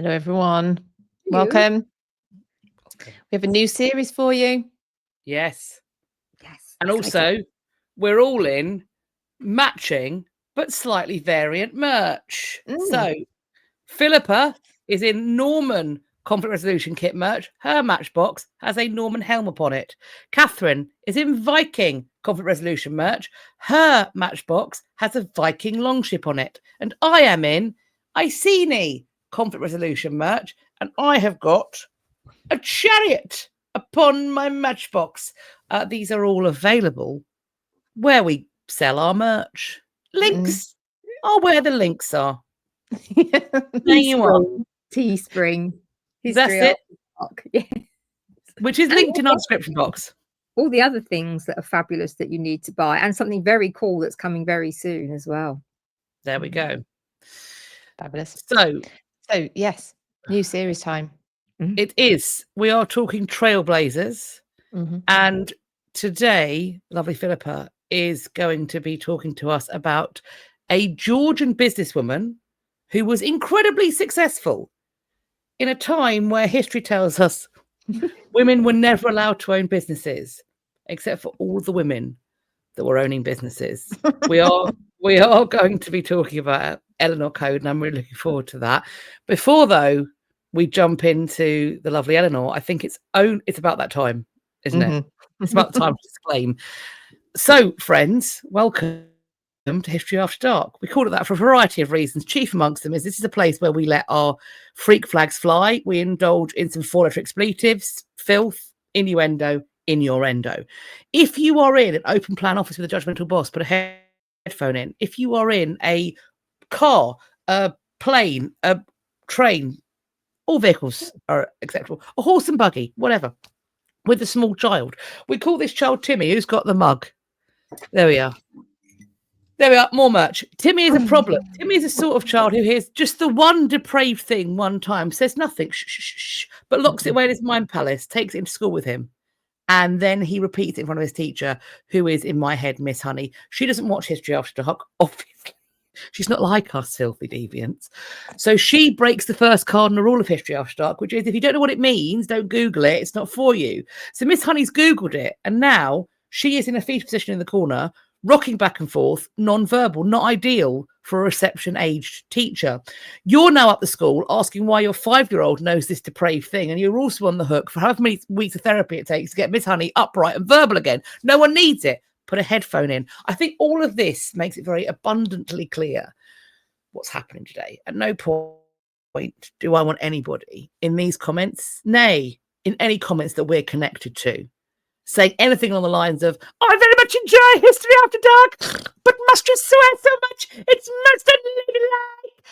Hello, everyone. Welcome. We have a new series for you. Yes. And also, we're all in matching but slightly variant merch. So, Philippa is in Norman conflict resolution kit merch. Her matchbox has a Norman helm upon it. Catherine is in Viking conflict resolution merch. Her matchbox has a Viking longship on it. And I am in Iceni conflict resolution merch. And I have got a chariot upon my matchbox. These are all available where we sell our merch. Links are where the links are. There you are. Teespring. That's it. Yes. Which is linked in our description box. All the other things that are fabulous that you need to buy, and something very cool that's coming very soon as well. There we go. Fabulous. So yes, new series time. It is. We are talking Trailblazers. And today, lovely Philippa is going to be talking to us about a Georgian businesswoman who was incredibly successful in a time where history tells us women were never allowed to own businesses, except for all the women that were owning businesses. We are going to be talking about Eleanor Coade, and I'm really looking forward to that. Before, though, we jump into the lovely Eleanor, I think it's about that time, isn't it? It's about the time to exclaim. So, friends, welcome to History After Dark. We call it that for a variety of reasons. Chief amongst them is this is a place where we let our freak flags fly. We indulge in some four-letter expletives, filth, innuendo, innuendo. If you are in an open plan office with a judgmental boss, put a headphone in. If you are in a car, a plane, a train, all vehicles are acceptable. A horse and buggy, whatever, with a small child. We call this child Timmy, who's got the mug. There we are. There we are, more merch. Timmy is a problem. Timmy is a sort of child who hears just the one depraved thing one time, says nothing, shh, but locks it away in his mind palace, takes it into school with him. And then he repeats it in front of his teacher, who is, in my head, Miss Honey. She doesn't watch History After Dark, obviously. She's not like us filthy deviants. So she breaks the first cardinal rule of History After Dark, which is if you don't know what it means, don't Google it. It's not for you. So Miss Honey's Googled it. And now she is in a fetal position in the corner, rocking back and forth, non-verbal, not ideal for a reception-aged teacher. You're now up the school asking why your 5-year-old knows this depraved thing, and you're also on the hook for however many weeks of therapy it takes to get Miss Honey upright and verbal again. No one needs it. Put a headphone in. I think all of this makes it very abundantly clear what's happening today. At no point do I want anybody in these comments, nay, in any comments that we're connected to, saying anything along the lines of, I very much enjoy History After Dark, but must just swear so much, it's most unladylike.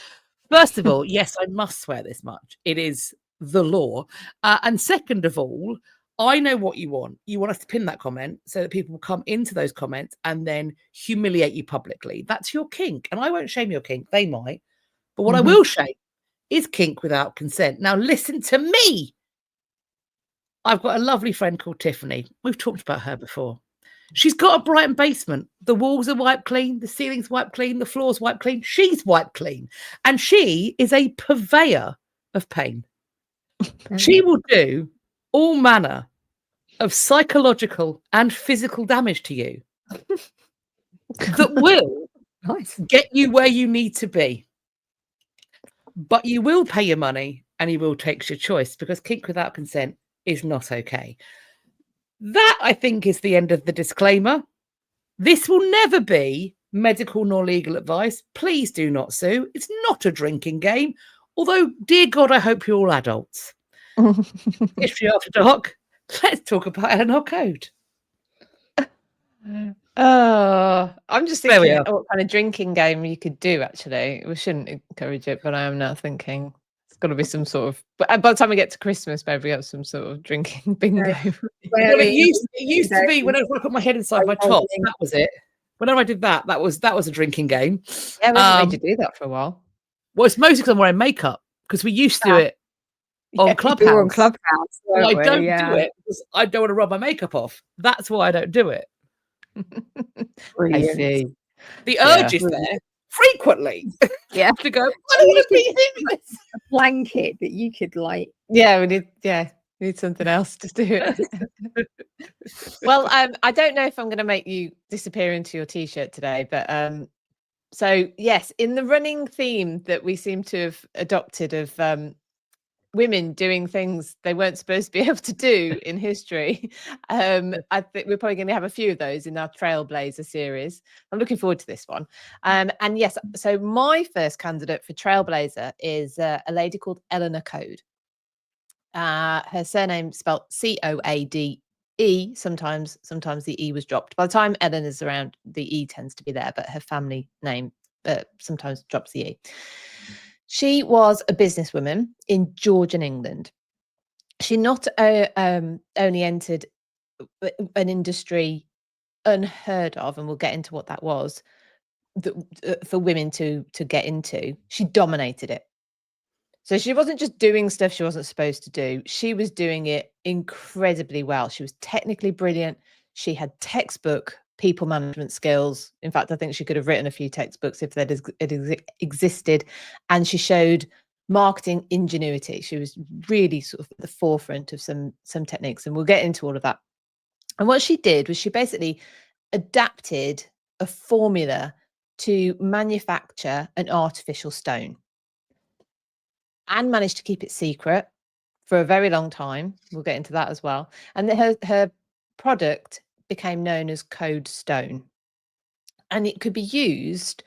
First of all, yes, I must swear this much. It is the law. And second of all, I know what you want. You want us to pin that comment so that people will come into those comments and then humiliate you publicly. That's your kink. And I won't shame your kink. They might. But what I will shame is kink without consent. Now, listen to me. I've got a lovely friend called Tiffany. We've talked about her before. She's got a Brighton basement. The walls are wiped clean. The ceiling's wiped clean. The floor's wiped clean. She's wiped clean. And she is a purveyor of pain. She will do all manner of psychological and physical damage to you that will get you where you need to be. But you will pay your money and you will take your choice, because kink without consent is not okay. That, I think, is the end of the disclaimer. This will never be medical nor legal advice. Please do not sue. It's not a drinking game. Although, dear God, I hope you're all adults. History After Dark. Let's talk about Eleanor Coade. I'm just thinking what kind of drinking game you could do, actually. We shouldn't encourage it, but I am now thinking it's got to be some sort of... But by the time we get to Christmas, maybe we have some sort of drinking bingo. Well, it used to be whenever I put my head inside my top, that was it. Whenever I did that, that was a drinking game. Yeah, we haven't made you do that for a while. Well, it's mostly because I'm wearing makeup, because we used to do it on Clubhouse. On Clubhouse. Well, I don't do it because I don't want to rub my makeup off. That's why I don't do it. I see. The urge is there, frequently. Yeah. To go, I don't want to be doing this. A blanket that you could like. Yeah, we need something else to do it. Well, I don't know if I'm going to make you disappear into your t-shirt today, but so yes, in the running theme that we seem to have adopted of women doing things they weren't supposed to be able to do in history, I think we're probably going to have a few of those in our Trailblazer series. I'm looking forward to this one. And yes, so my first candidate for Trailblazer is a lady called Eleanor Coade. Her surname spelled Coade. Sometimes the E was dropped. By the time Ellen is around, the E tends to be there, but her family name sometimes drops the E. She was a businesswoman in Georgian, England. She not only entered an industry unheard of, and we'll get into what that was, for women to get into. She dominated it. So she wasn't just doing stuff she wasn't supposed to do. She was doing it incredibly well. She was technically brilliant. She had textbook people management skills. In fact, I think she could have written a few textbooks if it existed. And she showed marketing ingenuity. She was really sort of at the forefront of some techniques, and we'll get into all of that. And what she did was she basically adapted a formula to manufacture an artificial stone, and managed to keep it secret for a very long time. We'll get into that as well. And her product became known as Coade Stone. And it could be used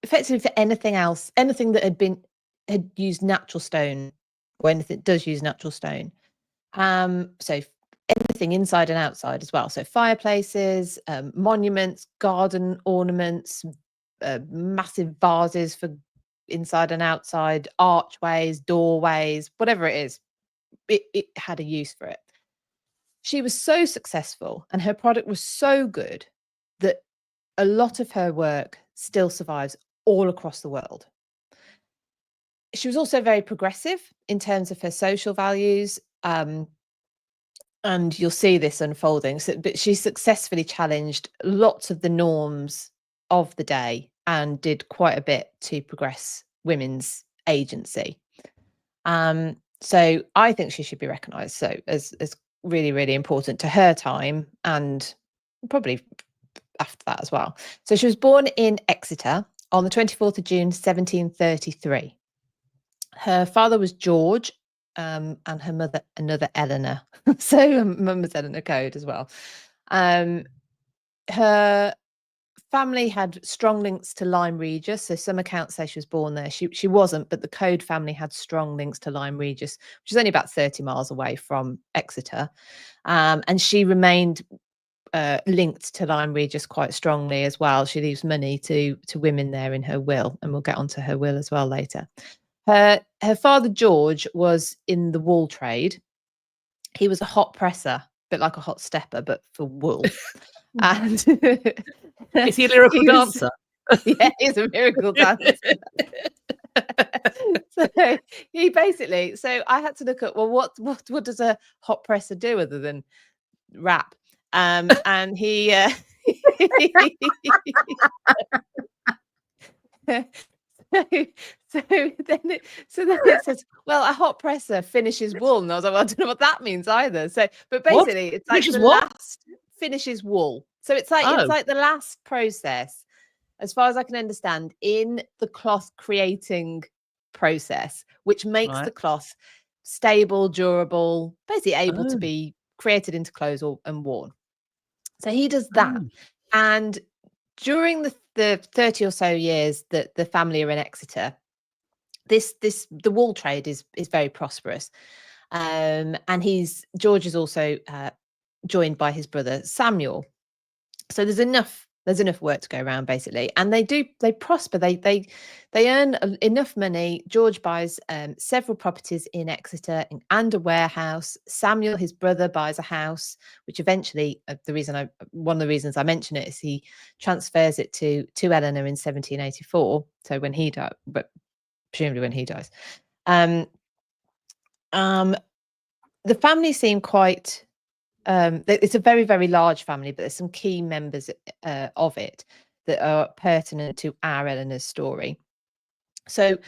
effectively for anything else, anything that had used natural stone, or anything that does use natural stone. So anything inside and outside as well. So fireplaces, monuments, garden ornaments, massive vases for inside and outside, archways, doorways, whatever it is, it had a use for it. She was so successful and her product was so good that a lot of her work still survives all across the world. She was also very progressive in terms of her social values, and you'll see this unfolding. But she successfully challenged lots of the norms of the day and did quite a bit to progress women's agency. So I think she should be recognised as really, really important to her time, and probably after that as well. So she was born in Exeter on the 24th of June 1733. Her father was George, and her mother another Eleanor. So mum was Eleanor Coade as well. Her family had strong links to Lyme Regis, so some accounts say she was born there. She wasn't, but the Coade family had strong links to Lyme Regis, which is only about 30 miles away from Exeter, and she remained linked to Lyme Regis quite strongly as well. She leaves money to women there in her will, and we'll get onto her will as well later. Her father George was in the wool trade. He was a hot presser, a bit like a hot stepper, but for wool. And is he a lyrical dancer? Yeah, he's a miracle dancer. So he basically, so I had to look at, well, what does a hot presser do other than rap? And he so then it says, well, a hot presser finishes wool, and I was like, well, I don't know what that means either. So, but basically, it's like the last finishes wool. So it's like the last process, as far as I can understand, in the cloth creating process, which makes the cloth stable, durable, basically able to be created into clothes and worn. So he does that, and during the 30 or so years that the family are in Exeter, the wool trade is very prosperous, and George is also joined by his brother Samuel. So there's enough work to go around, basically, and they prosper. They earn enough money. George buys several properties in Exeter and a warehouse. Samuel, his brother, buys a house, which eventually one of the reasons I mention it is he transfers it to Eleanor in 1784. So when he died, but presumably when he dies, the family seem quite. It's a very, very large family, but there's some key members of it. that are pertinent to our Eleanor's story. So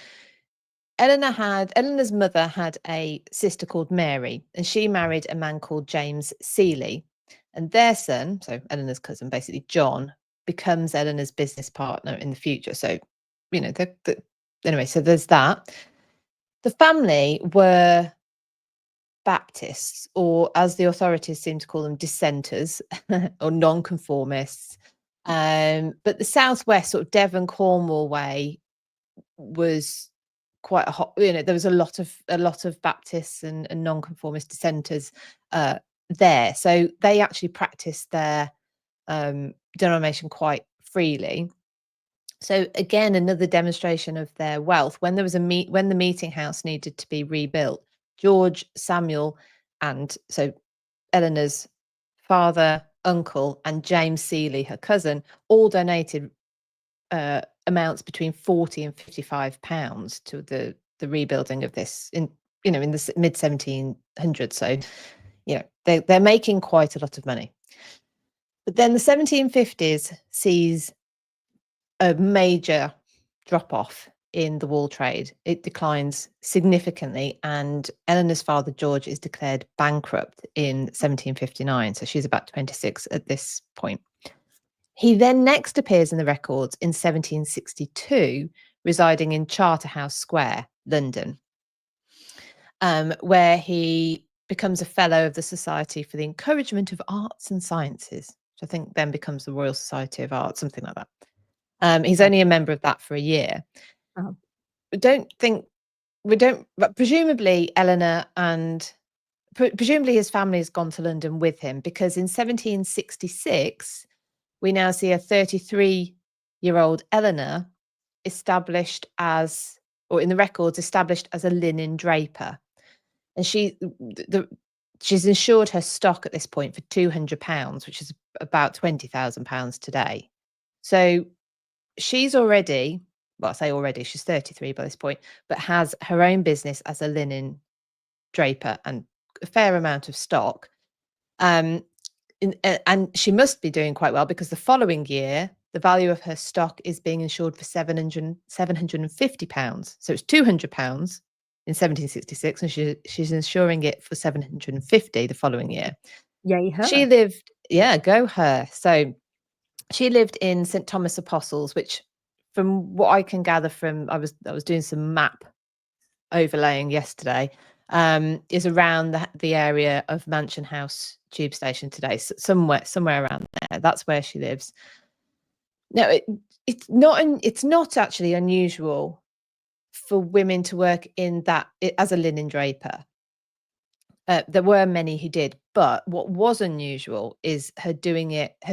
Eleanor's mother had a sister called Mary, and she married a man called James Seeley, and their son, so Eleanor's cousin, basically John, becomes Eleanor's business partner in the future. So, you know, anyway, so there's that. The family were Baptists, or as the authorities seem to call them, dissenters or nonconformists. But the southwest, sort of Devon, Cornwall way, was quite a hot, you know, there was a lot of Baptists and nonconformist dissenters there. So they actually practiced their denomination quite freely. So again, another demonstration of their wealth. When there was when the meeting house needed to be rebuilt, George, Samuel, and so Eleanor's father, uncle, and James Seeley, her cousin, all donated amounts between 40 and 55 pounds to the rebuilding of this in the mid 1700s. So, you know, they're making quite a lot of money. But then the 1750s sees a major drop off in the wool trade. It declines significantly, and Eleanor's father, George, is declared bankrupt in 1759. So she's about 26 at this point. He then next appears in the records in 1762, residing in Charterhouse Square, London, where he becomes a fellow of the Society for the Encouragement of Arts and Sciences, which I think then becomes the Royal Society of Arts, something like that. He's only a member of that for a year. But presumably Eleanor and presumably his family has gone to London with him, because in 1766, we now see a 33-year-old Eleanor established as, or in the records, established as a linen draper. And she's insured her stock at this point for £200, which is about £20,000 today. So she's already, well, I say already, she's 33 by this point, but has her own business as a linen draper and a fair amount of stock. And she must be doing quite well, because the following year, the value of her stock is being insured for £750. So it's £200 in 1766, and she's insuring it for £750 the following year. Yay her. She lived, go her. So she lived in St Thomas Apostles, which, from what I can gather from, I was doing some map overlaying yesterday, is around the area of Mansion House tube station today, so somewhere around there. That's where she lives. Now, it's not actually unusual for women to work in that as a linen draper. There were many who did, but what was unusual is her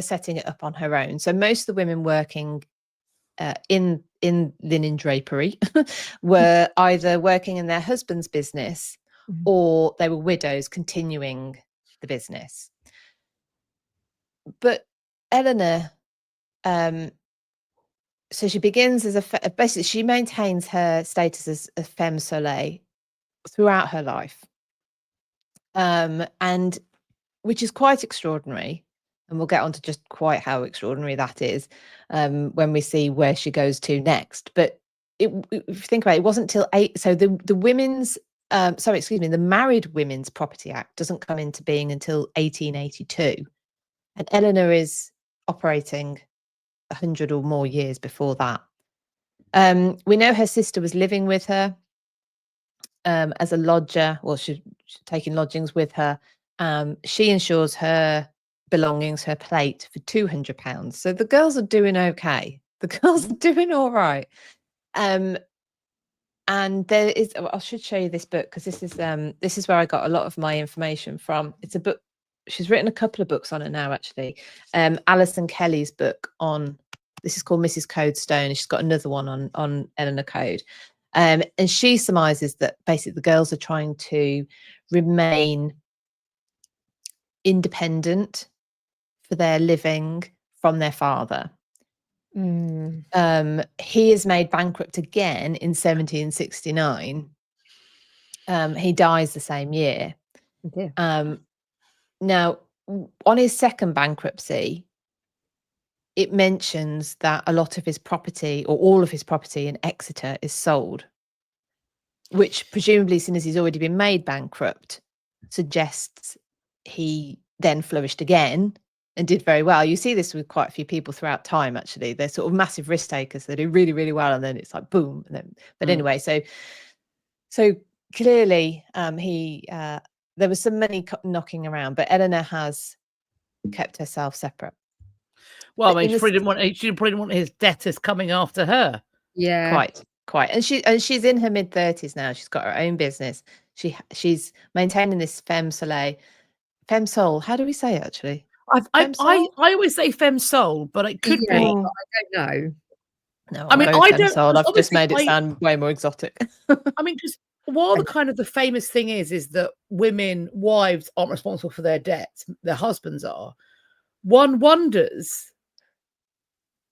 setting it up on her own. So most of the women working in linen drapery were either working in their husband's business, or they were widows continuing the business. But Eleanor, so she begins as basically she maintains her status as a femme soleil throughout her life, and which is quite extraordinary. And we'll get on to just quite how extraordinary that is when we see where she goes to next. But if you think about it, it wasn't till so the Married Women's Property Act doesn't come into being until 1882, and Eleanor is operating 100 or more years before that. We know her sister was living with her as a lodger. Well, she's taking lodgings with her. She insures her belongings, her plate, for £200. So the girls are doing okay. The girls are doing all right. And there is, I should show you this book, because this is where I got a lot of my information from. It's a book. She's written a couple of books on it now, actually. Alison Kelly's book on, this is called Mrs. Coade Stone. She's got another one on Eleanor Coade. And she surmises that basically the girls are trying to remain independent for their living from their father. He is made bankrupt again in 1769. He dies the same year. Now, on his second bankruptcy, it mentions that a lot of his property, or all of his property in Exeter, is sold, which presumably, since he's already been made bankrupt, suggests he then flourished again and did very well. You see this with quite a few people throughout time, actually. They're sort of massive risk takers. They do really, really well, and then it's like boom. And then, but anyway, so clearly there was some money knocking around, but Eleanor has kept herself separate. Well, I mean, she probably didn't want his debtors coming after her. Yeah, quite. And she's in her mid-30s now. She's got her own business. She's maintaining this femme sole. How do we say it, actually? I always say femme sole, but it could be. But I don't know. No, I mean, I don't. I've just made it sound way more exotic. I mean, because while the famous thing is that wives aren't responsible for their debts, their husbands are. One wonders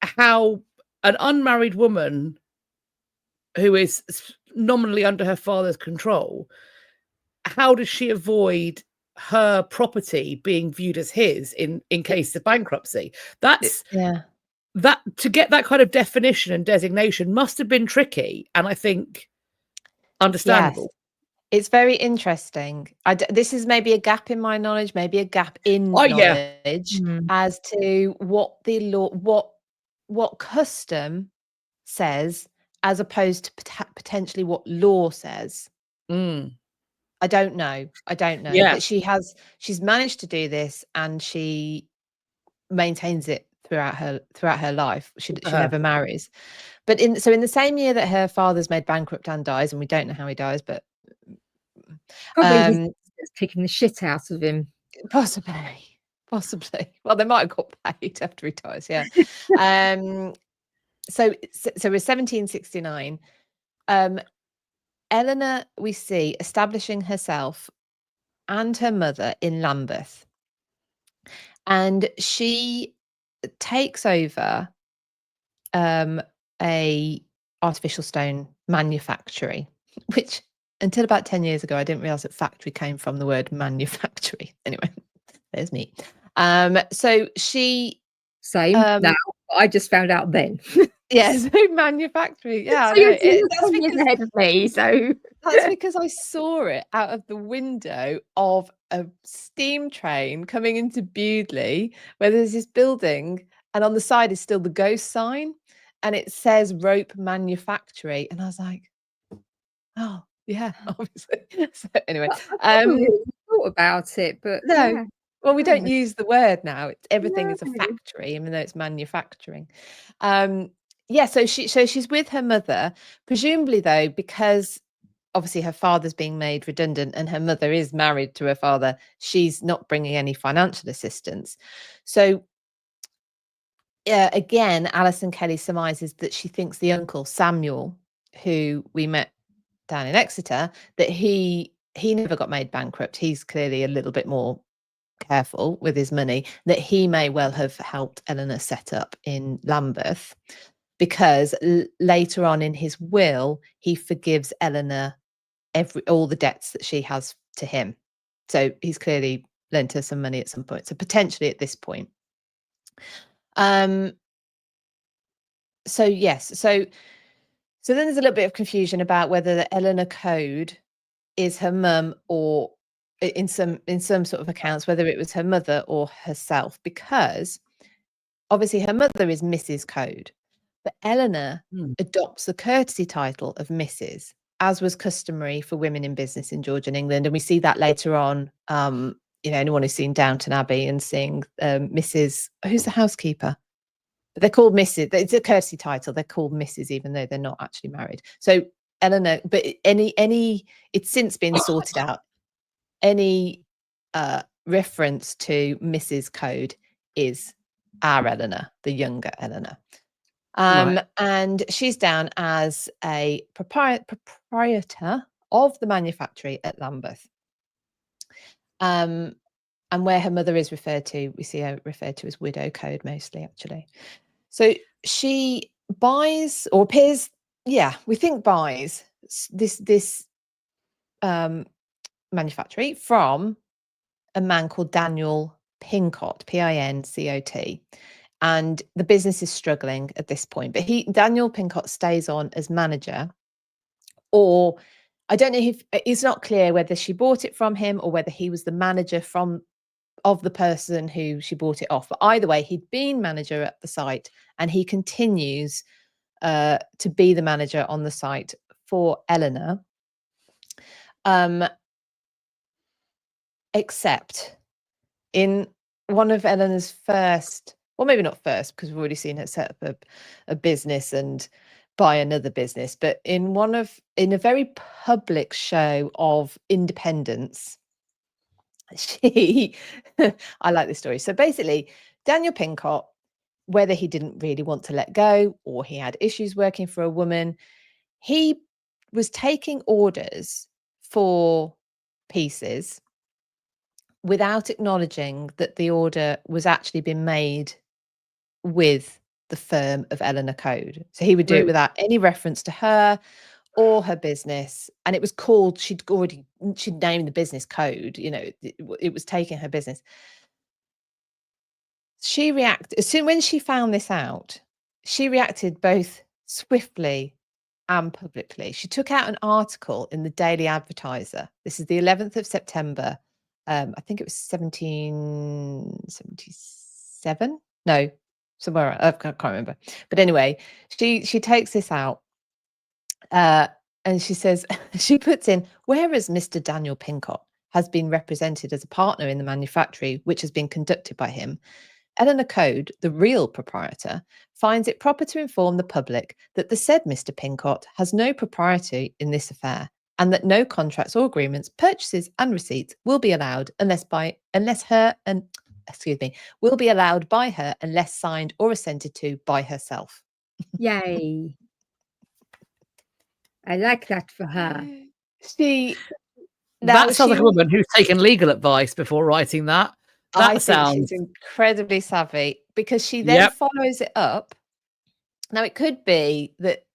how an unmarried woman who is nominally under her father's control, how does she avoid her property being viewed as his in case of bankruptcy? That's that to get that kind of definition and designation must have been tricky, and I think understandable. Yes. It's very interesting. This is maybe a gap in my knowledge, maybe a gap in knowledge as to what the law, what custom says, as opposed to potentially what law says. I don't know. Yeah. But she's managed to do this, and she maintains it throughout her life. She never marries. But in the same year that her father's made bankrupt and dies, and we don't know how he dies, but probably he's kicking the shit out of him. Possibly. Well, they might have got paid after he dies. Yeah. So we're 1769. Eleanor, we see establishing herself and her mother in Lambeth, and she takes over a artificial stone manufactory, which until about 10 years ago I didn't realize that factory came from the word manufactory. Anyway, there's me. So she now I just found out then. Yes, manufacturing. Yeah, so that's because ahead of me. So that's because I saw it out of the window of a steam train coming into Bewdley, where there's this building, and on the side is still the ghost sign, and it says rope manufactory, and I was like, oh yeah, obviously. So anyway, I really thought about it, but no. yeah. Well, we don't use the word now. Everything is a factory, even though it's manufacturing. So she's with her mother, presumably though, because obviously her father's being made redundant and her mother is married to her father. She's not bringing any financial assistance. So again, Alison Kelly surmises that she thinks the uncle Samuel, who we met down in Exeter, that he never got made bankrupt. He's clearly a little bit more careful with his money, that he may well have helped Eleanor set up in Lambeth, because later on in his will he forgives Eleanor all the debts that she has to him. So he's clearly lent her some money at some point. So potentially at this point. So yes, so then there's a little bit of confusion about whether the Eleanor Coade is her mum, or in some sort of accounts whether it was her mother or herself, because obviously her mother is Mrs. Coade, but Eleanor adopts the courtesy title of Mrs., as was customary for women in business in Georgian England, and we see that later on. Anyone who's seen Downton Abbey and seeing Mrs. who's the housekeeper, but they're called Mrs. It's a courtesy title. They're called Mrs. even though they're not actually married. So Eleanor, but it's since been sorted out. Any reference to Mrs. Coade is our Eleanor, the younger Eleanor. And she's down as a proprietor of the manufactory at Lambeth. And where her mother is referred to, we see her referred to as Widow Coade mostly, actually. So she buys, or appears, we think buys this manufactory from a man called Daniel Pincott, Pincot, and the business is struggling at this point. But Daniel Pincott stays on as manager, or I don't know if it's not clear whether she bought it from him or whether he was the manager of the person who she bought it off. But either way, he'd been manager at the site, and he continues to be the manager on the site for Eleanor. Except in one of Eleanor's first, well, maybe not first, because we've already seen her set up a business and buy another business, but in a very public show of independence, I like this story. So basically, Daniel Pincott, whether he didn't really want to let go or he had issues working for a woman, he was taking orders for pieces without acknowledging that the order was actually being made with the firm of Eleanor Coade. So he would do it without any reference to her or her business. And it was called, she'd named the business Coade, it was taking her business. She reacted, when she found this out, she reacted both swiftly and publicly. She took out an article in the Daily Advertiser. This is the 11th of September. I think it was 1777. No, somewhere I can't remember. But anyway, she takes this out, and she says, she puts in, whereas Mr. Daniel Pincott has been represented as a partner in the manufactory, which has been conducted by him, Eleanor Coade, the real proprietor, finds it proper to inform the public that the said Mr. Pincott has no propriety in this affair, and that no contracts or agreements, purchases and receipts will be allowed will be allowed by her unless signed or assented to by herself. Yay. I like that for her. That sounds like a woman who's taken legal advice before writing that. I think she's incredibly savvy, because she then follows it up. Now, it could be that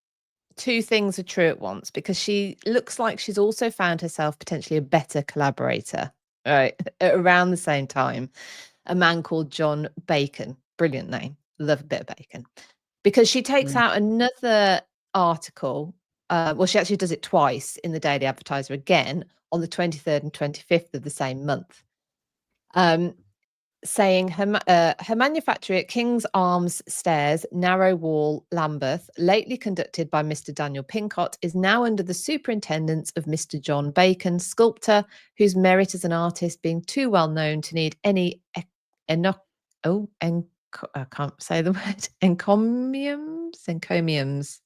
two things are true at once, because she looks like she's also found herself potentially a better collaborator, right? Around the same time, a man called John Bacon, brilliant name, love a bit of bacon, because she takes out another article. Well, she actually does it twice in the Daily Advertiser, again on the 23rd and 25th of the same month. Saying her manufactory at King's Arms Stairs, Narrow Wall, Lambeth, lately conducted by Mr. Daniel Pincott, is now under the superintendence of Mr. John Bacon, sculptor, whose merit as an artist being too well known to need any I can't say the word, encomiums.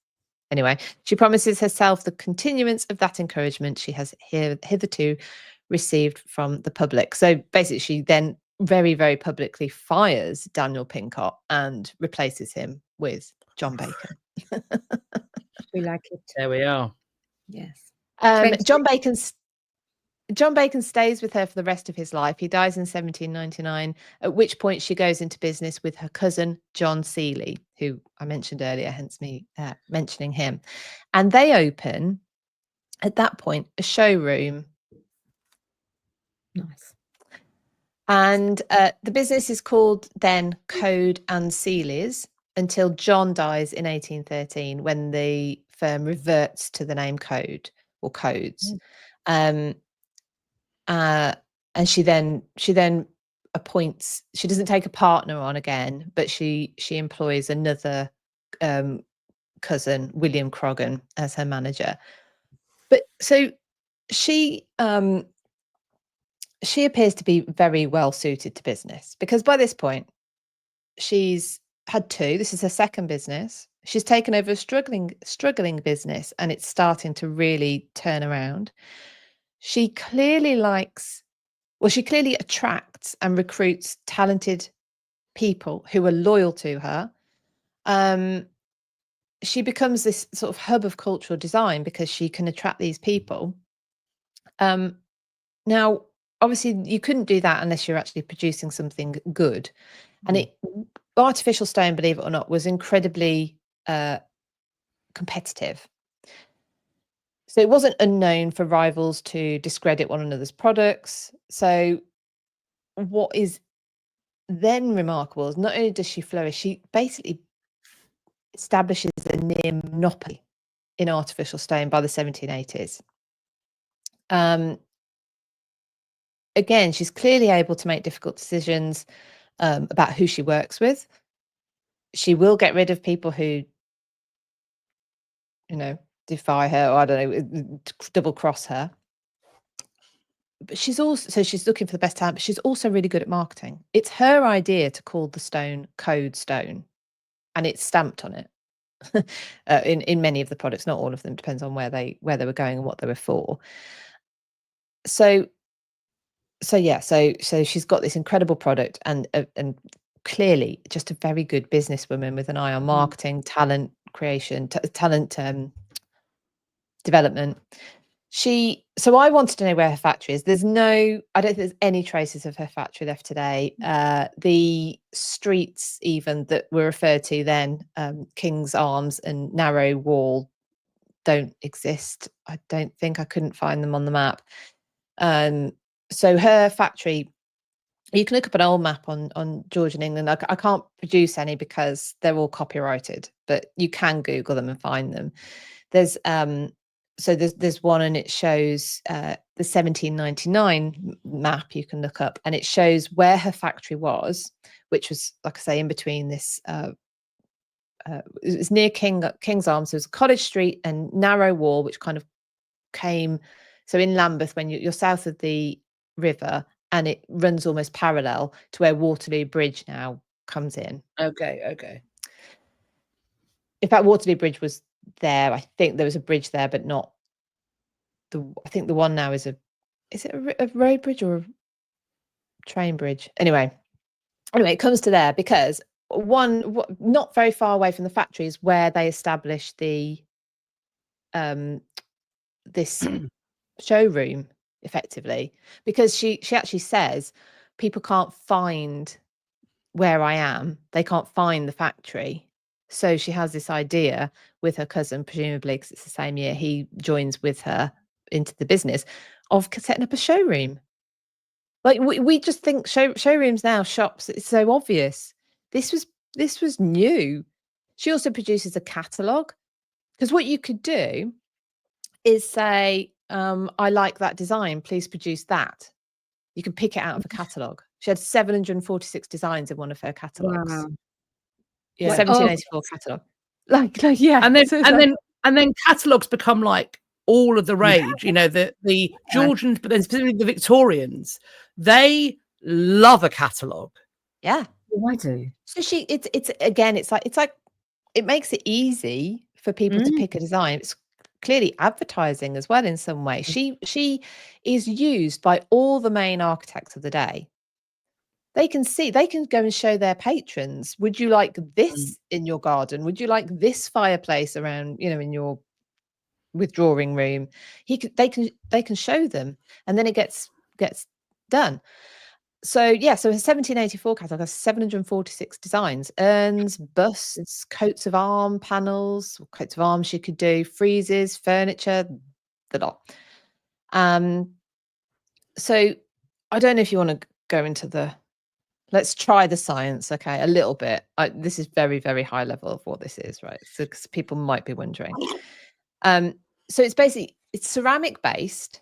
Anyway, she promises herself the continuance of that encouragement she has hitherto received from the public. So basically, she then very, very publicly fires Daniel Pincott and replaces him with John Bacon. We like it. There we are. Yes. John Bacon stays with her for the rest of his life. He dies in 1799, at which point she goes into business with her cousin, John Seeley, who I mentioned earlier, hence me mentioning him. And they open, at that point, a showroom. Nice. And the business is called then Coade and Seeley's until John dies in 1813, when the firm reverts to the name Coade or Coades. And she then appoints, she doesn't take a partner on again, but she employs another cousin, William Croggan, as her manager. But so she appears to be very well suited to business, because by this point she's had two. This is her second business. She's taken over a struggling business, and it's starting to really turn around. She clearly attracts and recruits talented people who are loyal to her. She becomes this sort of hub of cultural design because she can attract these people. Now, obviously, you couldn't do that unless you're actually producing something good. And artificial stone, believe it or not, was incredibly competitive. So it wasn't unknown for rivals to discredit one another's products. So what is then remarkable is not only does she flourish, she basically establishes a near monopoly in artificial stone by the 1780s. Again, she's clearly able to make difficult decisions about who she works with. She will get rid of people who, defy her, or I don't know, double cross her. But she's looking for the best talent, but she's also really good at marketing. It's her idea to call the stone Coade stone, and it's stamped on it. in many of the products, not all of them, depends on where they were going and what they were for. So she's got this incredible product and clearly just a very good businesswoman with an eye on marketing, talent creation, talent development. So I wanted to know where her factory is. I don't think there's any traces of her factory left today. The streets even that were referred to then, King's Arms and Narrow Wall, don't exist. I don't think. I couldn't find them on the map. So her factory, you can look up an old map on Georgian England. I can't produce any because they're all copyrighted, but you can Google them and find them. There's one, and it shows the 1799 map you can look up, and it shows where her factory was, which was, like I say, in between this. It was near King's Arms. There was College Street and Narrow Wall, which kind of came. So in Lambeth, when you're south of the river, and it runs almost parallel to where Waterloo Bridge now comes in. Okay. In fact, Waterloo Bridge was there. I think there was a bridge there, but not I think the one now is it a road bridge or a train bridge? Anyway, it comes to there because not very far away from the factory is where they established the this showroom, effectively, because she actually says people can't find where I am. They can't find the factory. So she has this idea with her cousin, presumably because it's the same year he joins with her into the business, of setting up a showroom. Like we just think showrooms now, shops, it's so obvious. This was new. She also produces a catalogue, because what you could do is say, I like that design, please produce that. You can pick it out of a catalogue. She had 746 designs in one of her catalogues. Wow. Yeah. Like, 1784 catalogue. Like yeah. And then catalogues become like all of the rage. You know, the Georgians, but then specifically the Victorians, they love a catalogue. Yeah. Oh, I do. So it's like it makes it easy for people to pick a design. It's clearly advertising as well in some way. She is used by all the main architects of the day. They can go and show their patrons, would you like this in your garden? Would you like this fireplace around, in your withdrawing room? They can show them, and then it gets done. So a 1784 catalogue has 746 designs, urns, busts, coats of arms she could do, friezes, furniture, the lot. So I don't know if you want to go into let's try the science, okay, a little bit. This is very, very high level of what this is, right? So because people might be wondering. So it's ceramic based.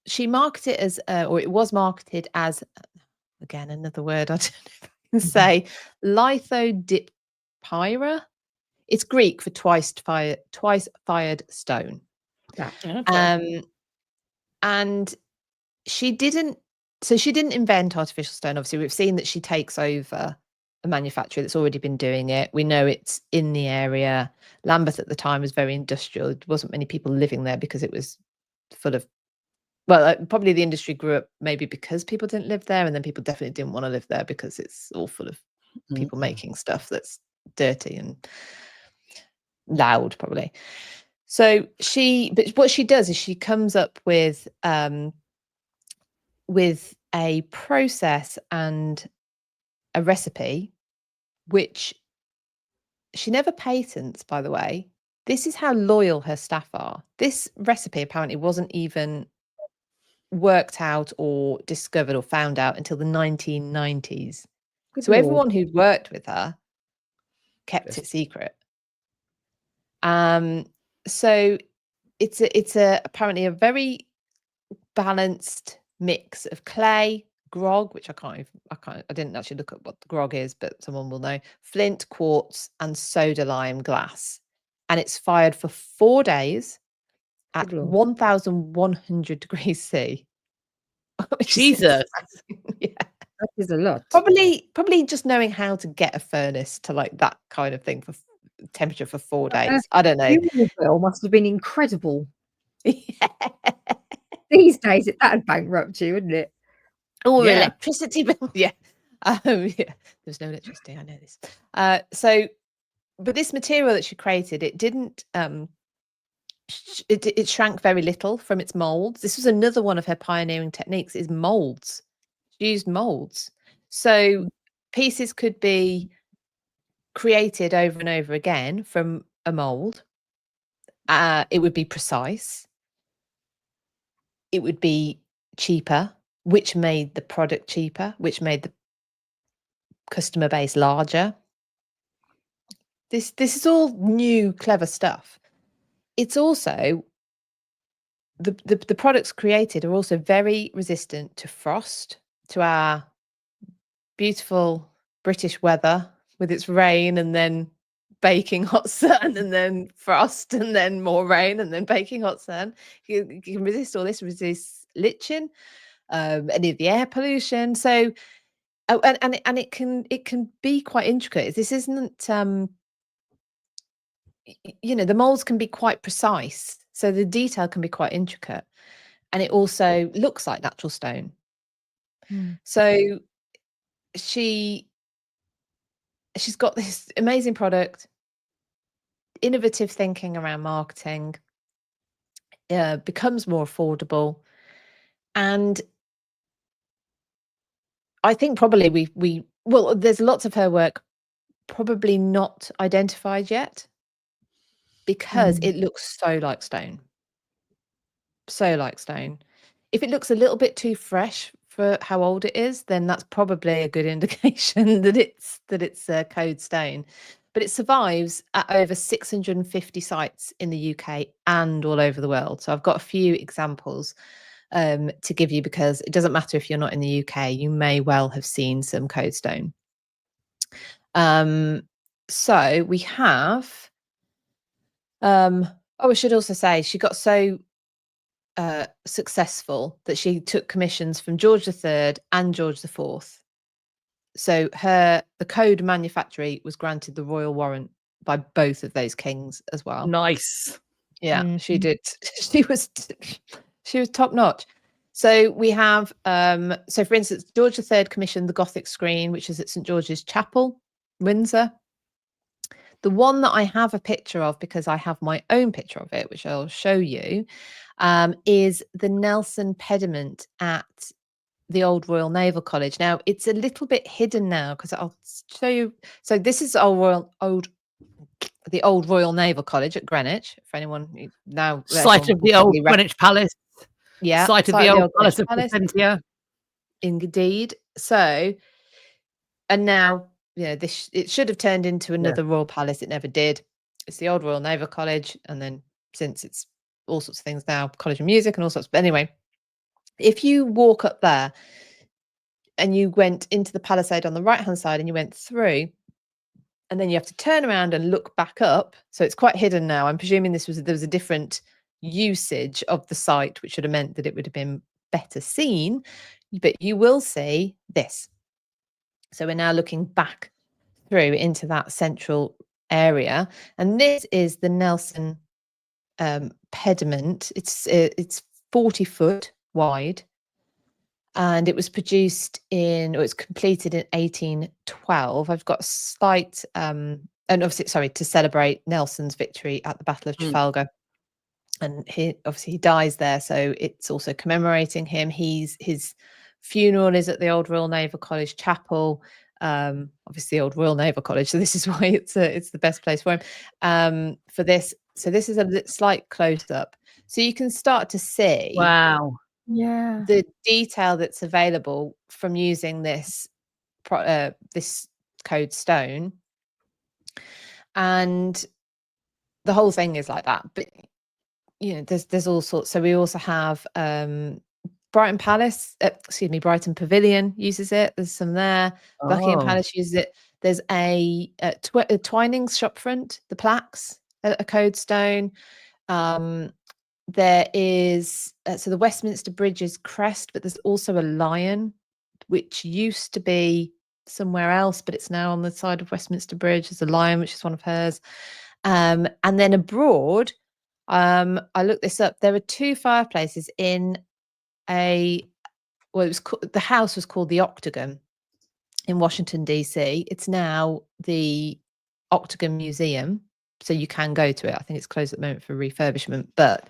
She marketed it as, or it was marketed as, again, another word I don't know if I can say, lithodiphira. It's Greek for twice fired stone. Yeah. Okay. And she didn't invent artificial stone. Obviously, we've seen that she takes over a manufacturer that's already been doing it. We know it's in the area. Lambeth at the time was very industrial. There wasn't many people living there because it was full of, probably the industry grew up maybe because people didn't live there, and then people definitely didn't want to live there because it's all full of people making stuff that's dirty and loud, probably. So but what she does is she comes up with a process and a recipe, which she never patents, by the way. This is how loyal her staff are. This recipe apparently wasn't even worked out or discovered or found out until the 1990s. Good So Lord. everyone who'd worked with her kept it secret. So it's apparently a very balanced mix of clay, grog, which I didn't actually look at what the grog is, but someone will know, flint, quartz, and soda lime glass. And it's fired for 4 days at 1,100 degrees C. Jesus. Yeah. That is a lot. Probably just knowing how to get a furnace to like that kind of thing for temperature for 4 days. I don't know. Funeral bill must have been incredible. Yeah. These days, that'd bankrupt you, wouldn't it? Oh, Yeah. electricity bill. Yeah. Yeah. There's no electricity. I know this. But this material that she created, it didn't. It shrank very little from its molds. This was another one of her pioneering techniques: is molds. She used molds, so pieces could be created over and over again from a mold. It would be precise. It would be cheaper, which made the product cheaper, which made the customer base larger. This is all new, clever stuff. It's also the products created are also very resistant to frost, to our beautiful British weather with its rain and then baking hot sun and then frost and then more rain and then baking hot sun. You can resist all this, resist lichen, any of the air pollution. So, and it can be quite intricate. This isn't, the molds can be quite precise, so the detail can be quite intricate, and it also looks like natural stone. So she's got this amazing product, innovative thinking around marketing, becomes more affordable, and I think probably there's lots of her work probably not identified yet because it looks so like stone. So like stone. If it looks a little bit too fresh for how old it is, then that's probably a good indication that it's Coade stone. But it survives at over 650 sites in the UK and all over the world. So I've got a few examples to give you, because it doesn't matter if you're not in the UK, you may well have seen some Coade stone. So we have, I should also say she got so successful that she took commissions from George III and George IV. So the Coade manufactory was granted the royal warrant by both of those kings as well. Nice. Yeah, she did. She was top notch. So we have, so for instance, George III commissioned the Gothic screen, which is at St George's Chapel, Windsor. The one that I have a picture of, because I have my own picture of it, which I'll show you, is the Nelson pediment at the Old Royal Naval College. Now, it's a little bit hidden now because I'll show you. So this is the Old Royal Naval College at Greenwich. For anyone now, site of the old Greenwich Palace. Yeah, site of the old Palace of Placentia. Indeed. So, and now, it should have turned into another royal palace. It never did. It's the Old Royal Naval College, and then since it's all sorts of things now, College of Music and all sorts. But anyway, if you walk up there and you went into the palisade on the right hand side and you went through, and then you have to turn around and look back up, so it's quite hidden now. I'm presuming there was a different usage of the site, which would have meant that it would have been better seen, but you will see this. So we're now looking back through into that central area, and this is the Nelson pediment. It's 40 foot wide, and it was completed in 1812. I've got a slight and obviously, to celebrate Nelson's victory at the Battle of Trafalgar. And he dies there, so it's also commemorating him. His funeral is at the Old Royal Naval College Chapel. Obviously, Old Royal Naval College, so this is why it's the best place for him. For this, so this is a slight close up, so you can start to see. Wow. the detail that's available from using this Coade stone, and the whole thing is like that. But there's all sorts. So we also have Brighton Pavilion uses it. There's some there. Buckingham Palace uses it. There's a Twinings shopfront, the plaques, a Coade stone. There is so the Westminster Bridge's crest, but there's also a lion, which used to be somewhere else, but it's now on the side of Westminster Bridge. There's a lion, which is one of hers. And then abroad, I looked this up. There are 2 fireplaces in the house was called the Octagon in Washington, DC. It's now the Octagon Museum, so you can go to it. I think it's closed at the moment for refurbishment, but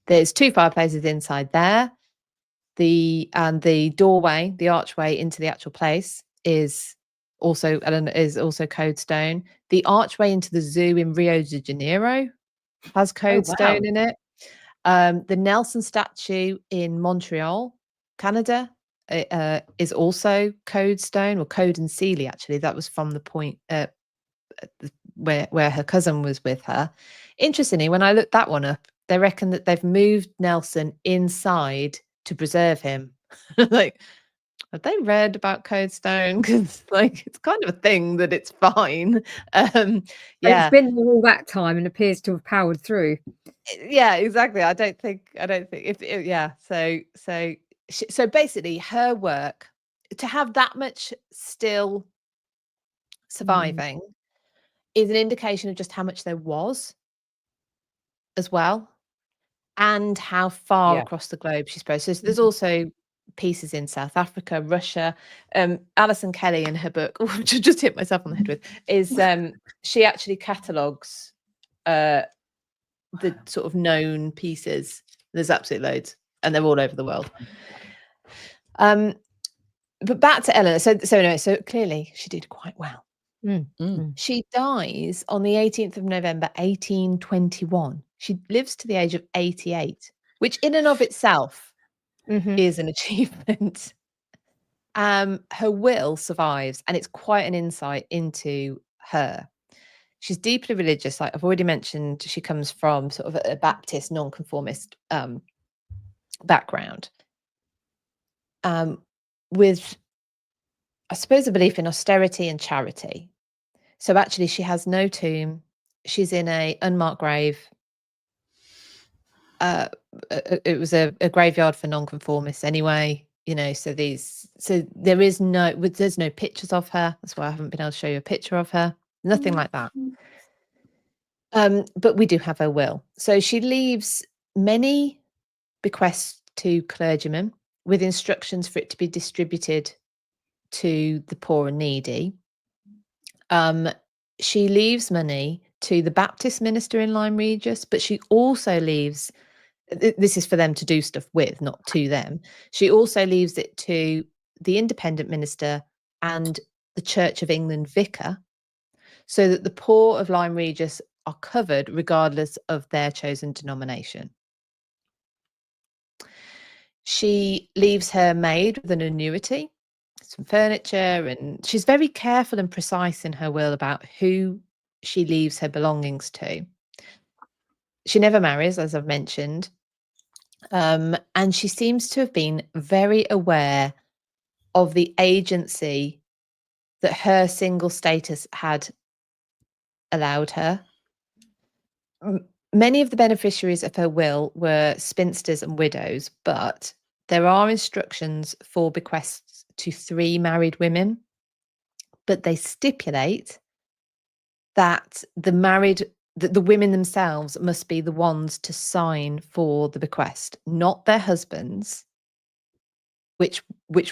there's 2 fireplaces inside there. The doorway, the archway into the actual place is also Coade stone. The archway into the zoo in Rio de Janeiro has Coade stone in it. The Nelson statue in Montreal, Canada, is also Coade stone, or Coade and Sealy, actually. That was from the point where her cousin was with her. Interestingly, when I looked that one up, they reckon that they've moved Nelson inside to preserve him. Like, have they read about Coade stone? Because it's kind of a thing that it's fine. It's been all that time and appears to have powered through. Yeah, exactly. I don't think so basically her work, to have that much still surviving, is an indication of just how much there was as well, and how far across the globe she spread. So there's also pieces in South Africa, Russia. Alison Kelly, in her book, which I just hit myself on the head with, is she actually catalogues the sort of known pieces. There's absolutely loads, and they're all over the world. But back to Eleanor. So anyway, so clearly she did quite well. She dies on the 18th of November, 1821. She lives to the age of 88, which in and of itself is an achievement. Her will survives, and it's quite an insight into her. She's deeply religious. Like I've already mentioned, she comes from sort of a Baptist nonconformist background, with, I suppose, a belief in austerity and charity. So actually, she has no tomb. She's in a unmarked grave. It was a graveyard for nonconformists anyway, so there's no pictures of her. That's why I haven't been able to show you a picture of her. Nothing like that. But we do have her will. So she leaves many bequests to clergymen with instructions for it to be distributed to the poor and needy. She leaves money to the Baptist minister in Lyme Regis, but she also leaves, this is for them to do stuff with, not to them. She also leaves it to the independent minister and the Church of England vicar, so that the poor of Lyme Regis are covered regardless of their chosen denomination. She leaves her maid with an annuity, some furniture, and she's very careful and precise in her will about who she leaves her belongings to. She never marries, as I've mentioned, and she seems to have been very aware of the agency that her single status had allowed her. Many of the beneficiaries of her will were spinsters and widows, but there are instructions for bequests to 3 married women, but they stipulate that the women themselves must be the ones to sign for the bequest, not their husbands, which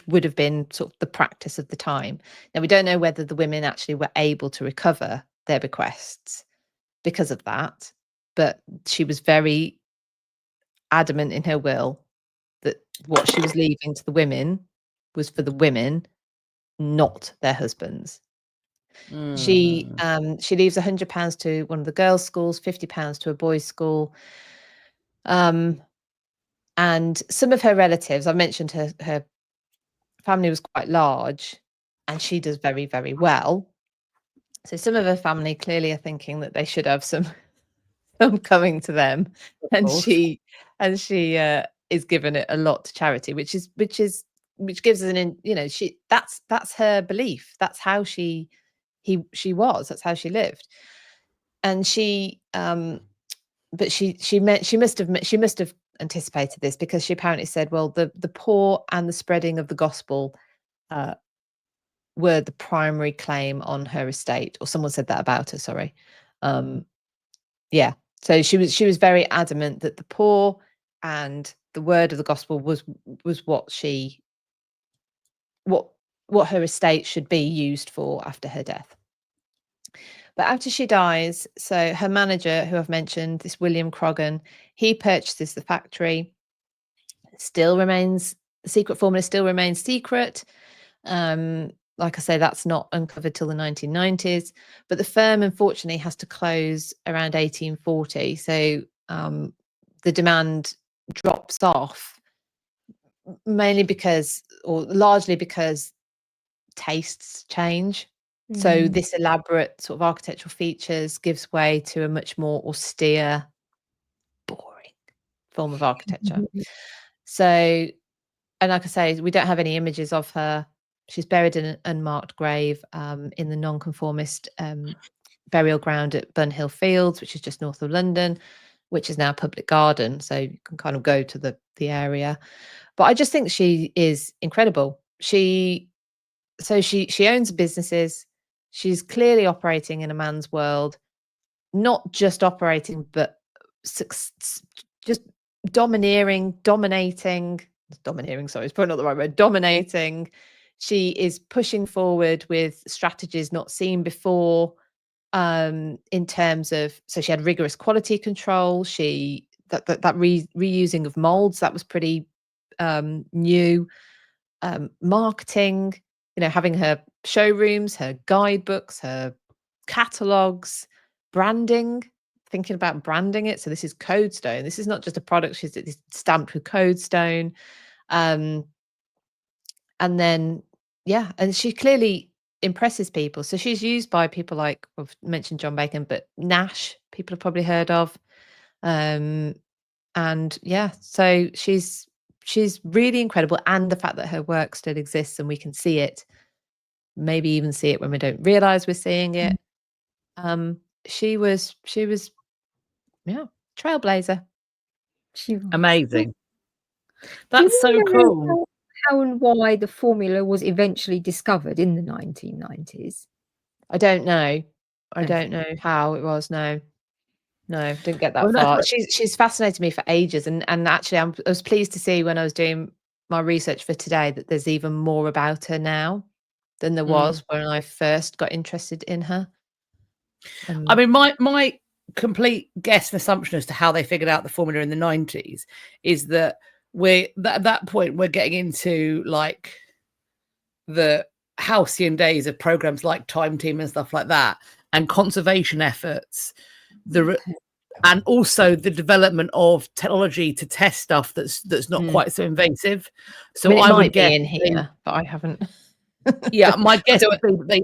would have been sort of the practice of the time. Now, we don't know whether the women actually were able to recover their bequests because of that, but she was very adamant in her will that what she was leaving to the women was for the women, not their husbands. She leaves £100 to one of the girls' schools, £50 to a boys' school. And some of her relatives, I mentioned her family was quite large, and she does very, very well. So some of her family clearly are thinking that they should have some coming to them, and she is giving it a lot to charity, which gives us that's her belief. That's how she was. That's how she lived, and but she must have anticipated this, because she apparently said, well, the poor and the spreading of the gospel were the primary claim on her estate, or someone said that about her. Sorry. Yeah. So she was very adamant that the poor and the word of the gospel was what her estate should be used for after her death. But after she dies, so her manager, who I've mentioned, this William Croghan, he purchases the factory. The secret formula still remains secret. Like I say, that's not uncovered till the 1990s, but the firm unfortunately has to close around 1840. So the demand drops off, mainly largely because tastes change. So this elaborate sort of architectural features gives way to a much more austere, boring form of architecture. So, and like I say, we don't have any images of her. She's buried in an unmarked grave in the nonconformist burial ground at Bunhill Fields, which is just north of London, which is now a public garden. So you can kind of go to the area. But I just think she is incredible. She owns businesses. She's clearly operating in a man's world, not just operating, but just dominating. Sorry, it's probably not the right word. Dominating. She is pushing forward with strategies not seen before, in terms of, so she had rigorous quality control. Reusing of molds, that was pretty new. Marketing, having her showrooms, her guidebooks, her catalogs, branding, thinking about branding it. So this is Codestone. This is not just a product, she's stamped with Codestone. And then, and she clearly impresses people. So she's used by people like, I've mentioned John Bacon, but Nash, people have probably heard of. So she's really incredible, and the fact that her work still exists and we can see it, maybe even see it when we don't realize we're seeing it. She was trailblazer. She was amazing. That's so cool. How and why the formula was eventually discovered in the 1990s? I don't know. I don't know how it was. No, didn't get that far. She's fascinated me for ages, and actually I was pleased to see when I was doing my research for today that there's even more about her now than there was when I first got interested in her. I mean, my complete guess and assumption as to how they figured out the formula in the 90s is that at that point we're getting into like the halcyon days of programs like Time Team and stuff like that, and conservation efforts, and also the development of technology to test stuff that's not quite so invasive. So I would get in here, but I haven't. Yeah, my guess would be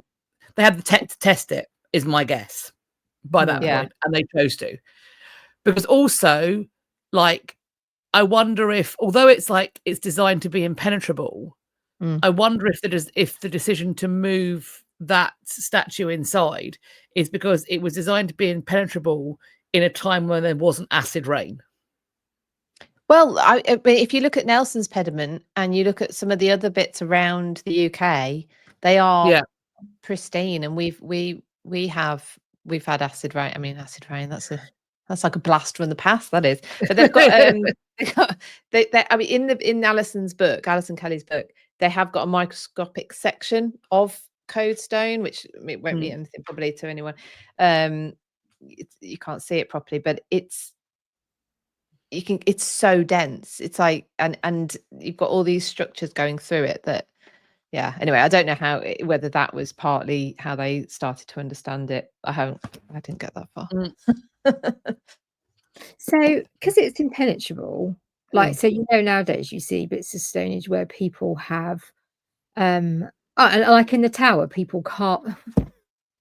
they had the tech to test it, is my guess by that point, and they chose to. Because also, like, I wonder if, although it's designed to be impenetrable, I wonder if the decision to move that statue inside is because it was designed to be impenetrable in a time when there wasn't acid rain. Well, if you look at Nelson's pediment and you look at some of the other bits around the UK, they are pristine, and we've had acid rain. I mean, acid rain, that's like a blast from the past, that is. But they've got I mean, in Alison Kelly's book, they have got a microscopic section of Codestone, which it won't be anything probably to anyone. You can't see it properly, but it's so dense. It's like, and you've got all these structures going through it that, anyway, I don't know whether that was partly how they started to understand it. I didn't get that far. So because it's impenetrable, Like, so, nowadays you see bits of Stone Age where people have, and like in the tower, people can't.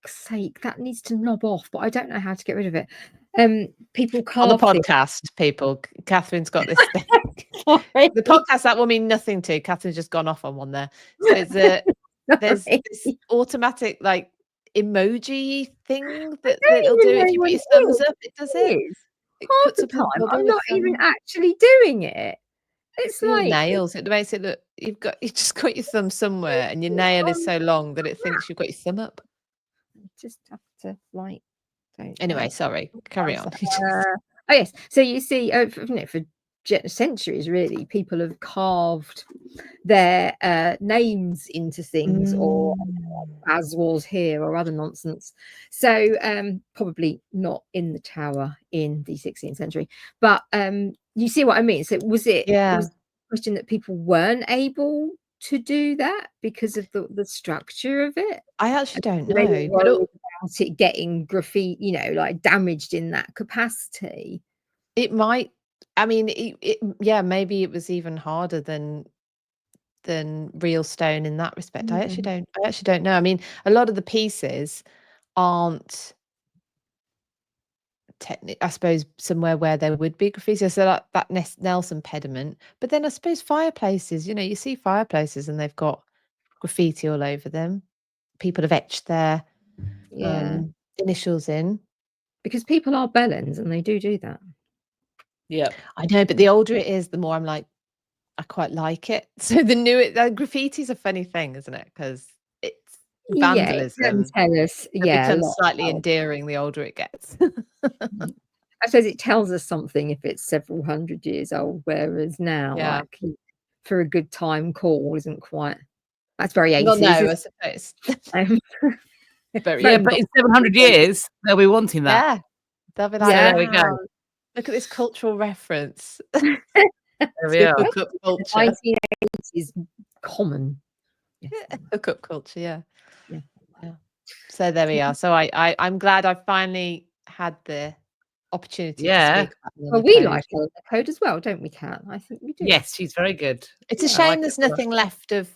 Sake, that needs to knob off, but I don't know how to get rid of it. People On the carved it. podcast, people, Catherine's got this thing. Sorry. The podcast, that will mean nothing to. Catherine's just gone off on one there. So it's there's this automatic like emoji thing that it'll do if you put your thumbs up. It does it. It Half puts the up a time, bubble I'm with not even thumbs. actually doing it. It's Your like nails. It makes it look you just got your thumb somewhere, and your nail is so long that it thinks you've got your thumb up. Just have to like. Anyway, sorry. Carry on. Oh yes. So you see, for centuries, really, people have carved their names into things, or as was here, or other nonsense. So probably not in the tower in the 16th century, but you see what I mean. So was it? Yeah. It was a question that people weren't able to do that because of the structure of it. I actually don't They know. were worried about it getting graffiti, like damaged in that capacity. It might. I mean, yeah, maybe it was even harder than real stone in that respect. I actually don't know. I mean, a lot of the pieces aren't I suppose somewhere where there would be graffiti. So that Nelson pediment, but then I suppose fireplaces, you see fireplaces and they've got graffiti all over them. People have etched their initials in. Because people are bellends and they do that. Yeah. I know, but the older it is, the more I'm like, I quite like it. So the graffiti's a funny thing, isn't it? Because it's vandalism. Tell us, It becomes slightly endearing the older it gets. I suppose it tells us something if it's several hundred years old, whereas now, like, for a good time call isn't quite. That's very 80s. Well, no, I suppose. But in 700 years, they'll be wanting that. Yeah. They'll be like, so there we go. Look at this cultural reference. There we are. Hookup culture. 1980s is common. Hookup culture, yeah. So there we are. So I'm glad I finally had the opportunity to speak about Eleanor Well, we Coade. like Eleanor Coade as well, don't we, Kat? I think we do. Yes, she's very good. It's a shame there's nothing left of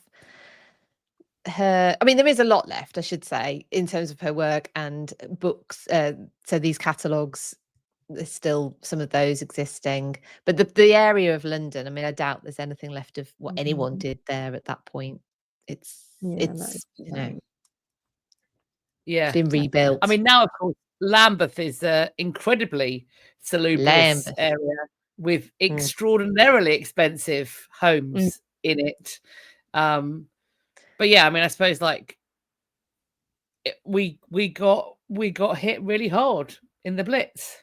her. I mean, there is a lot left, I should say, in terms of her work and books. So these catalogues, there's still some of those existing. But the area of London, I mean, I doubt there's anything left of what anyone did there at that point. It's been rebuilt. I mean, now, of course, Lambeth is an incredibly salubrious area with extraordinarily expensive homes in it. But yeah, I mean, I suppose like we got hit really hard in the Blitz.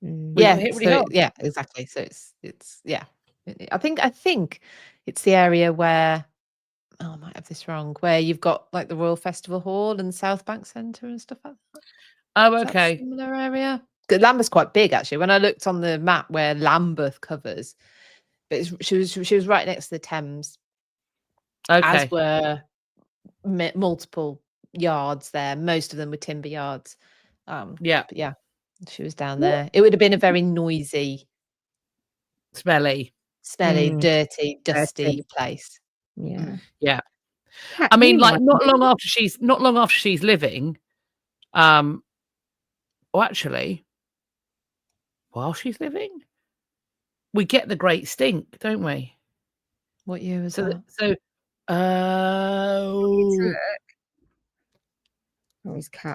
Yeah, exactly. So it's I think it's the area where I might have this wrong, where you've got like the Royal Festival Hall and South Bank Centre and stuff like that. Oh, okay. Similar area. Lambeth's quite big actually. When I looked on the map where Lambeth covers, but she was right next to the Thames. Okay. As were multiple yards there. Most of them were timber yards. But yeah, she was down there. It would have been a very noisy, smelly, dirty, dusty place. Yeah. I mean, like not long after she's living, or actually, while she's living, we get the Great Stink, don't we? What year was that? So,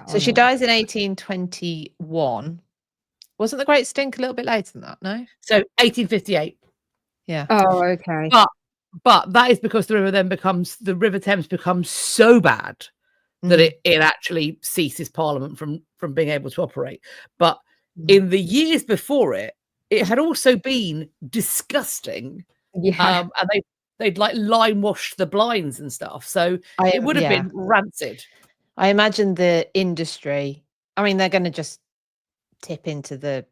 so she dies in 1821. Wasn't the Great Stink a little bit later than that? No. So 1858. Yeah. Oh, okay. But that is because the River Thames becomes so bad that it actually ceases Parliament from being able to operate. But in the years before it had also been disgusting. Yeah. And they'd like lime washed the blinds and stuff. So it would have been rancid. I imagine the industry, I mean, they're going to just tip into the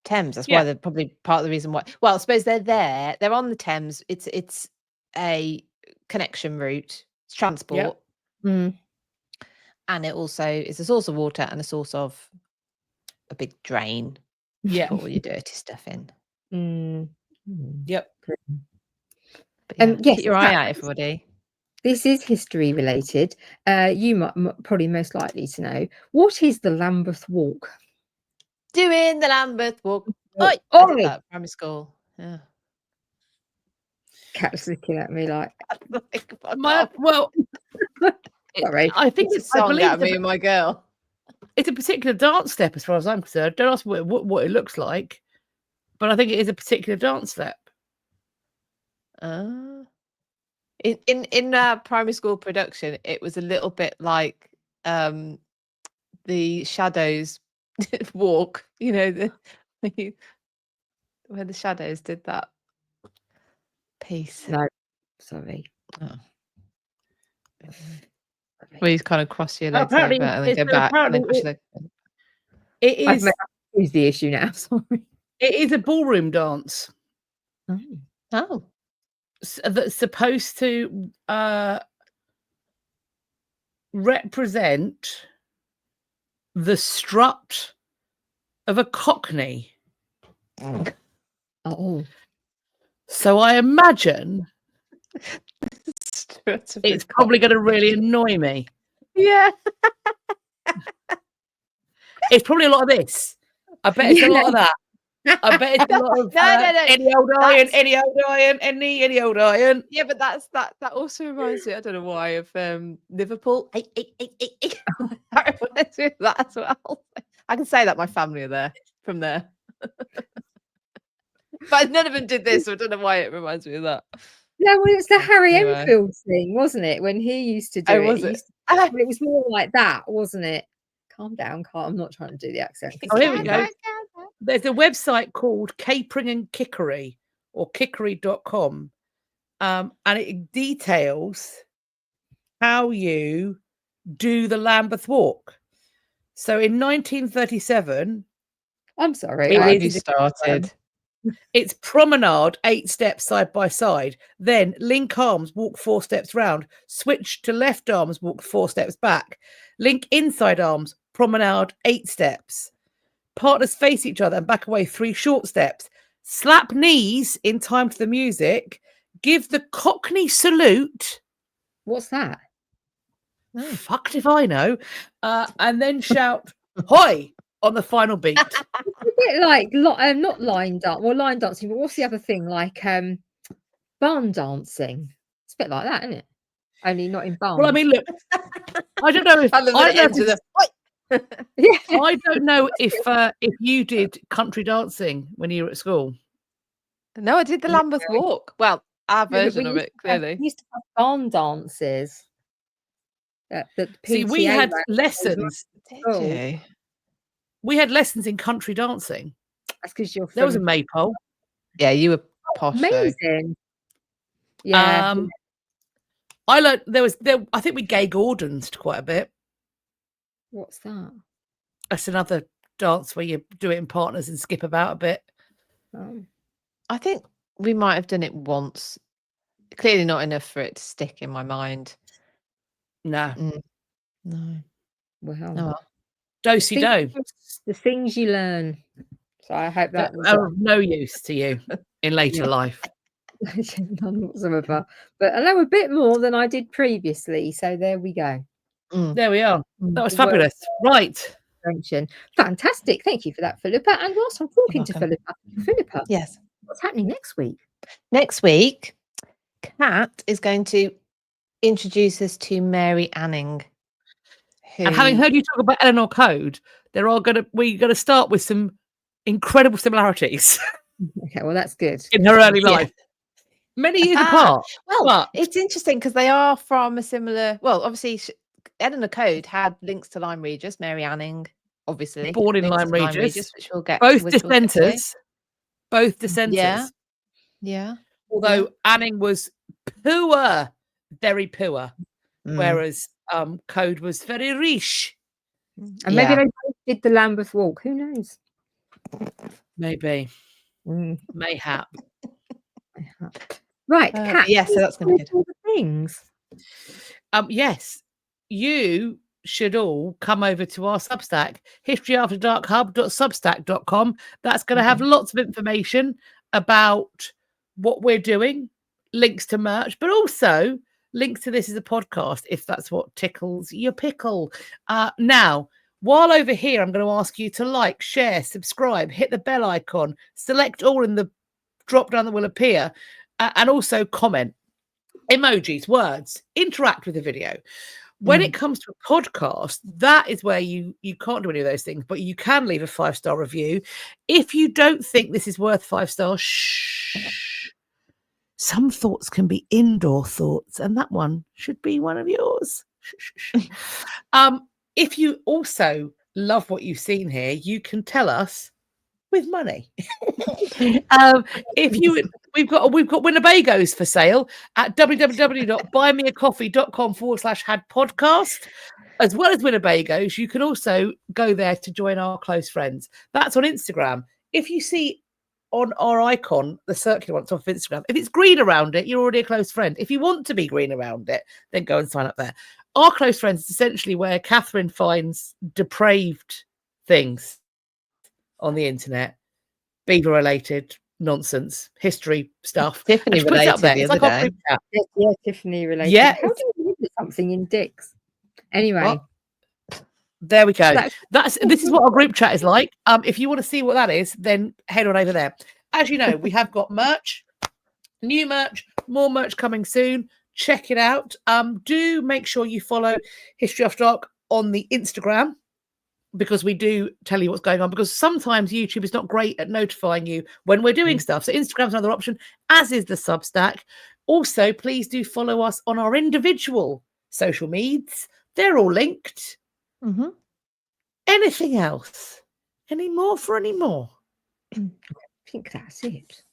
Thames. That's why they're probably part of the reason why. Well, I suppose they're there. They're on the Thames. It's a connection route. It's transport. And it also is a source of water and a source of a big drain. Yeah. Put all your dirty stuff in. Yep. But Yes, keep your eye out, everybody. This is history related. You might probably most likely to know. What is the Lambeth Walk? Doing the Lambeth Walk. I did that at primary school. Yeah. Cat's looking at me like, well, sorry. I think it's a song at me and my girl. It's a particular dance step, as far as I'm concerned. Don't ask what it looks like, but I think it is a particular dance step. In primary school production, it was a little bit like the Shadows walk. You know, where the Shadows did that piece. No, sorry. Oh. Where you kind of cross your legs over and then go back and then cross your legs. It is. Who's the issue now? Sorry. It is a ballroom dance. Oh. That's supposed to represent the strut of a cockney. Oh. So I imagine it's probably going to really annoy me. Yeah. It's probably a lot of this. I bet it's a lot of that. I bet it's a lot of any old iron, any old iron, any old iron. Yeah, but that also reminds me, I don't know why, of Liverpool. That reminds me of that as well. I can say that my family are there from there. But none of them did this, so I don't know why it reminds me of that. No, well, it was the Harry Enfield thing, wasn't it? When he used to do it. Was it? It was more like that, wasn't it? Calm down, Carl. I'm not trying to do the accent. Oh, here we go. There's a website called Capering and Kickery, or kickery.com, and it details how you do the Lambeth Walk. So in 1937, I'm sorry. Where have you started? It's promenade, 8 steps side by side. Then link arms, walk 4 steps round. Switch to left arms, walk 4 steps back. Link inside arms, promenade, 8 steps. Partners face each other and back away 3 short steps. Slap knees in time to the music. Give the Cockney salute. What's that? Fucked if I know. And then shout, "Hoi!" on the final beat. It's a bit like not line dance. Well, line dancing, but what's the other thing? Like barn dancing. It's a bit like that, isn't it? Only not in barn. Well, I mean, look, I don't know if I don't know if you did country dancing when you were at school. No, I did the Lambeth Walk. Well, our version of it, clearly. We used to have barn dances. See, we had lessons. Did you? We had lessons in country dancing. That's because you're. There was a maypole. Yeah, you were posh. Amazing. Yeah. I learned I think we gay Gordonsed quite a bit. What's that? That's another dance where you do it in partners and skip about a bit. I think we might have done it once. Clearly not enough for it to stick in my mind. No. No. Well, do-si-do. The things you learn. So I hope that was of no use to you in later life. None whatsoever. But I know a bit more than I did previously. So there we go. There we are. That was fabulous. Right. Fantastic. Thank you for that, Philippa. And whilst I'm talking to Philippa, yes, what's happening next week? Next week, Kat is going to introduce us to Mary Anning. And having heard you talk about Eleanor Coade, we're going to start with some incredible similarities. Okay, well, that's good. In her early life. Many years apart. Well, it's interesting because they are from a similar... Well, obviously, Eleanor Coade had links to Lyme Regis, Mary Anning, obviously. Born in Lyme Regis. Which we'll get. Both dissenters. Both dissenters. Yeah. Although Anning was poor, very poor, whereas Coade was very rich. And maybe they both did the Lambeth Walk. Who knows? Maybe. Mayhap. Right, Kat. Yes, so that's going to be good. Things. Yes, you should all come over to our Substack, historyafterdarkhub.substack.com. That's going to have lots of information about what we're doing, links to merch, but also links to this as a podcast, if that's what tickles your pickle. Now, while over here, I'm going to ask you to like, share, subscribe, hit the bell icon, select all in the drop down that will appear, and also comment, emojis, words, interact with the video. When it comes to a podcast, that is where you can't do any of those things, but you can leave a 5-star review. If you don't think this is worth 5 stars, shh. Some thoughts can be indoor thoughts, and that one should be one of yours. If you also love what you've seen here, you can tell us with money. We've got Winnebagos for sale at www.buymeacoffee.com/hadpodcast. As well as Winnebagos, you can also go there to join our close friends. That's on Instagram. If you see on our icon, the circular one off Instagram, if it's green around it, you're already a close friend. If you want to be green around it, then go and sign up there. Our close friends is essentially where Catherine finds depraved things on the internet, Beaver related nonsense, history stuff. Tiffany related the other day. Yeah, Tiffany related. Yeah. How do you do something in Dick's? Anyway. What? There we go. This is what our group chat is like. If you want to see what that is, then head on over there. As you know, we have got merch, new merch, more merch coming soon. Check it out. Do make sure you follow History After Dark on the Instagram, because we do tell you what's going on, because sometimes YouTube is not great at notifying you when we're doing stuff. So Instagram's another option, as is the Substack. Also, please do follow us on our individual social medias. They're all linked. Anything else? Any more? I think that's it.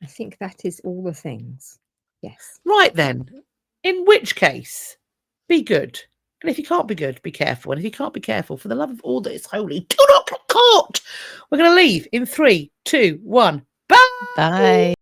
I think that is all the things. Yes. Right then. In which case, be good. And if you can't be good, be careful. And if you can't be careful, for the love of all that is holy, do not get caught. We're going to leave in 3, 2, 1. Bye. Bye.